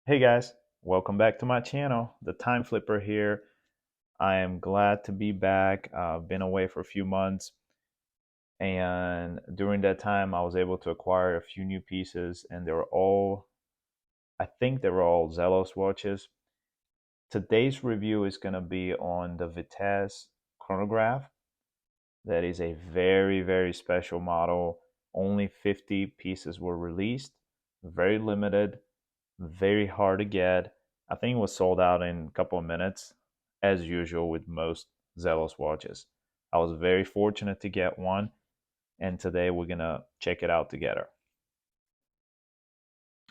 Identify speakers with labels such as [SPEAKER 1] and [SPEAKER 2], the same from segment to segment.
[SPEAKER 1] Hey guys, welcome back to my channel, The Time Flipper here. I am glad to be back. I've been away for a few months, and during that time, I was able to acquire a few new pieces, and they were all, I think they were all Zelos watches. Today's review is going to be on the Vitesse Chronograph. That is a very, very special model. Only 50 pieces were released, very limited, very hard to get. I think it was sold out in a couple of minutes, as usual with most Zelos watches. I was very fortunate to get one, and today we're gonna check it out together.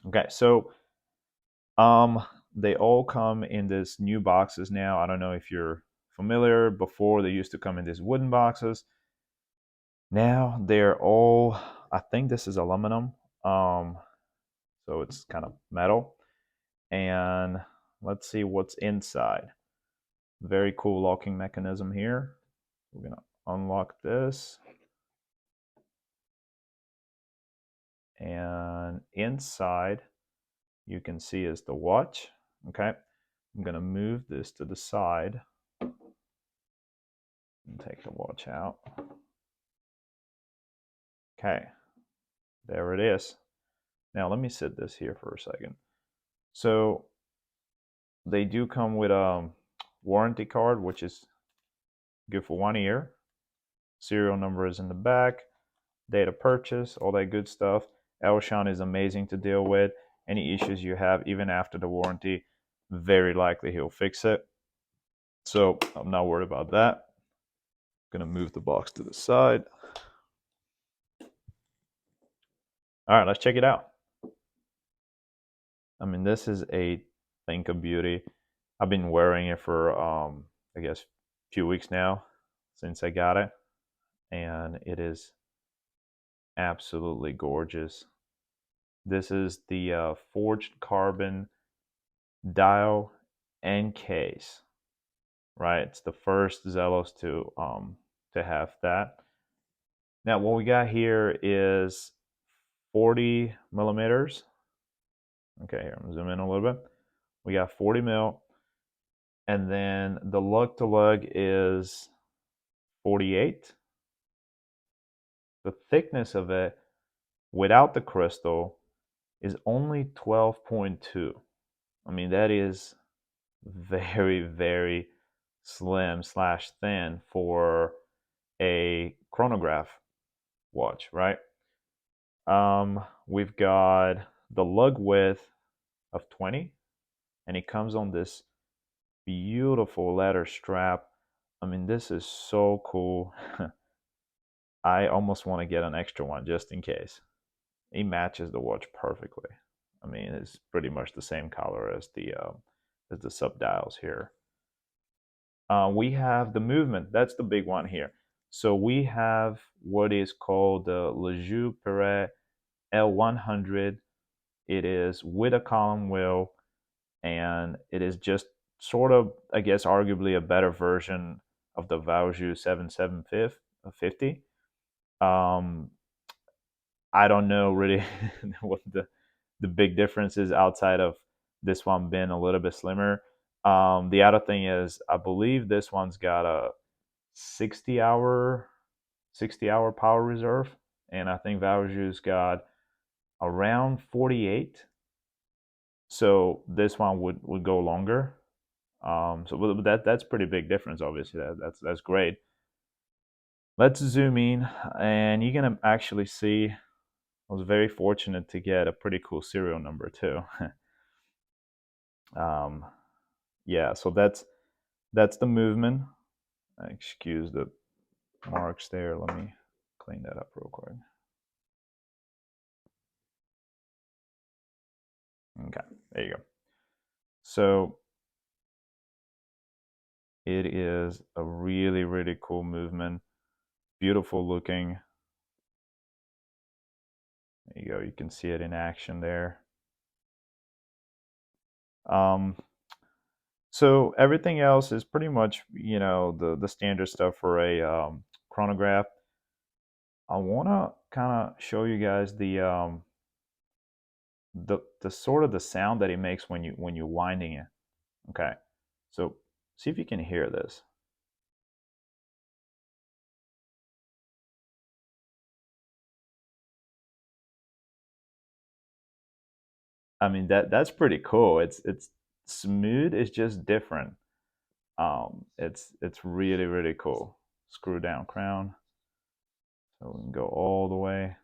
[SPEAKER 1] Okay, so um, they all come in this new boxes now. I don't know if you're familiar. Before they used to come in these wooden boxes. Now they're all. I think this is aluminum. Um, so it's kind of metal. And let's see what's inside. Very cool locking mechanism here. We're gonna unlock this. And inside, you can see is the watch. Okay, I'm gonna move this to the side and take the watch out. Okay, there it is. Now let me set this here for a second. So they do come with a warranty card, which is good for 1 year. Serial number is in the back. Date of purchase, all that good stuff. Elshan is amazing to deal with. Any issues you have, even after the warranty, very likely he'll fix it. So I'm not worried about that. I'm gonna move the box to the side. All right, let's check it out. I mean, this is a think of beauty. I've been wearing it for I guess a few weeks now since I got it, and it is absolutely gorgeous. This is the forged carbon dial and case, right? It's the first Zelos to have that. Now what we got here is 40 millimeters. Okay, here I'm gonna zoom in a little bit. We got 40 mil, and then the lug to lug is 48. The thickness of it without the crystal is only 12.2. I mean, that is very, very slim slash thin for a chronograph watch, right? We've got the lug width of 20, and it comes on this beautiful leather strap. I mean, this is so cool. I almost want to get an extra one just in case. It matches the watch perfectly. I mean, it's pretty much the same color as the sub dials here. We have the movement. That's the big one here. So we have what is called the Lejeune Perret L100. It is with a column wheel, and it is just sort of, I guess, arguably a better version of the Valjoux 7750. Um, I don't know really what the big difference is outside of this one being a little bit slimmer. The other thing is, I believe this one's got a 60 hour 60-hour power reserve, and I think Valjoux's got around 48. So this one would go longer. So that's pretty big difference. Obviously, that's great. Let's zoom in, and you're gonna actually see. I was very fortunate to get a pretty cool serial number too. um, yeah, so that's the movement. Excuse the marks there. Let me clean that up real quick. Okay, there you go. So it is a really, really cool movement. Beautiful looking. There you go. You can see it in action there. Um, so everything else is pretty much, the standard stuff for a chronograph. I want to kind of show you guys the sort of the sound that it makes when you're winding it. Okay, so see if you can hear this. I mean that's pretty cool. It's smooth. It's just different. It's really really cool. Screw down crown, so we can go all the way.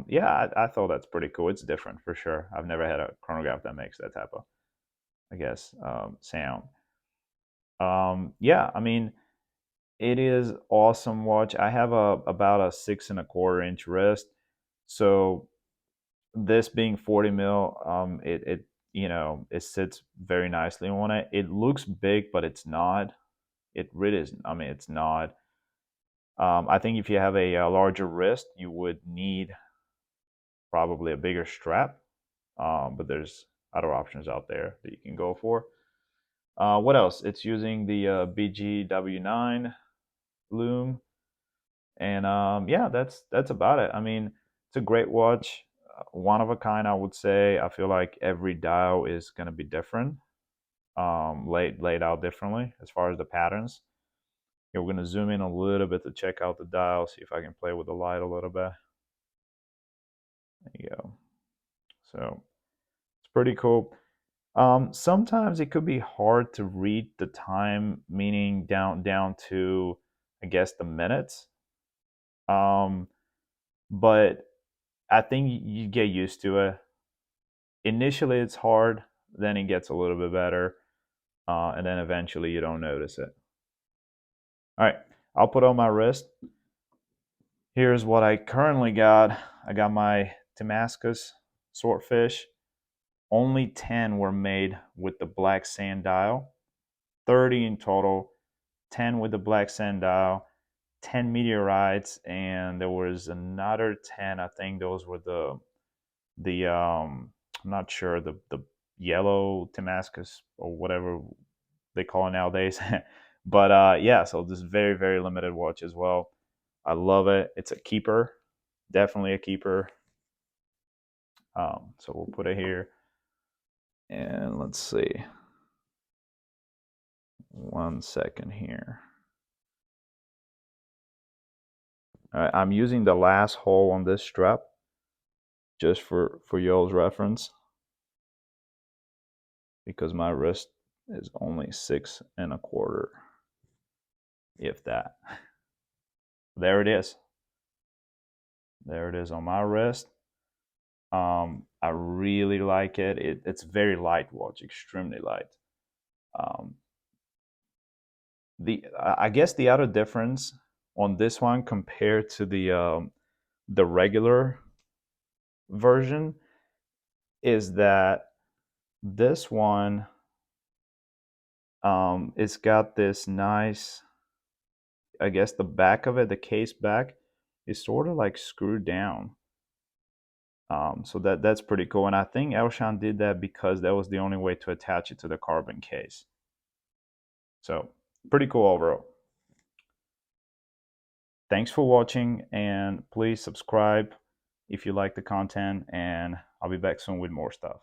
[SPEAKER 1] Yeah, I thought that's pretty cool. It's different for sure. I've never had a chronograph that makes that type of, I guess, sound. Yeah, I mean, it is awesome watch. I have a about a 6.25 inch wrist, so this being 40 mil, it it sits very nicely on it. It looks big, but it's not. It really is. I mean, it's not. I think if you have a larger wrist, you would need probably a bigger strap. But there's other options out there that you can go for. What else? It's using the BGW9 loom, and yeah, that's about it. I mean, it's a great watch, one of a kind, I would say. I feel like every dial is going to be different, laid out differently as far as the patterns. Here, we're going to zoom in a little bit to check out the dial, see if I can play with the light a little bit. There you go. So it's pretty cool. Sometimes it could be hard to read the time, meaning down to, I guess, the minutes. Um, but I think you get used to it. Initially, it's hard, then it gets a little bit better, and then eventually you don't notice it. All right, I'll put on my wrist. Here's what I currently got. I got my Damascus swordfish. Only 10 were made with the black sand dial, 30 in total, 10 with the black sand dial, 10 meteorites, and there was another 10. I think those were the I'm not sure, the yellow Damascus or whatever they call it nowadays. But yeah, so this very very limited watch as well. I love it. It's a keeper, definitely a keeper. So we'll put it here, and let's see. 1 second here. All right, I'm using the last hole on this strap just for y'all's reference, because my wrist is only 6.25, if that. There it is. There it is on my wrist. I really like it. It's very light watch, extremely light. Um, I guess the other difference on this one compared to the regular version is that this one, it's got this nice, I guess the back of it, the case back, is sort of like screwed down. So that's pretty cool, and I think Elshan did that because that was the only way to attach it to the carbon case. So pretty cool overall. Thanks for watching, and please subscribe if you like the content, and I'll be back soon with more stuff.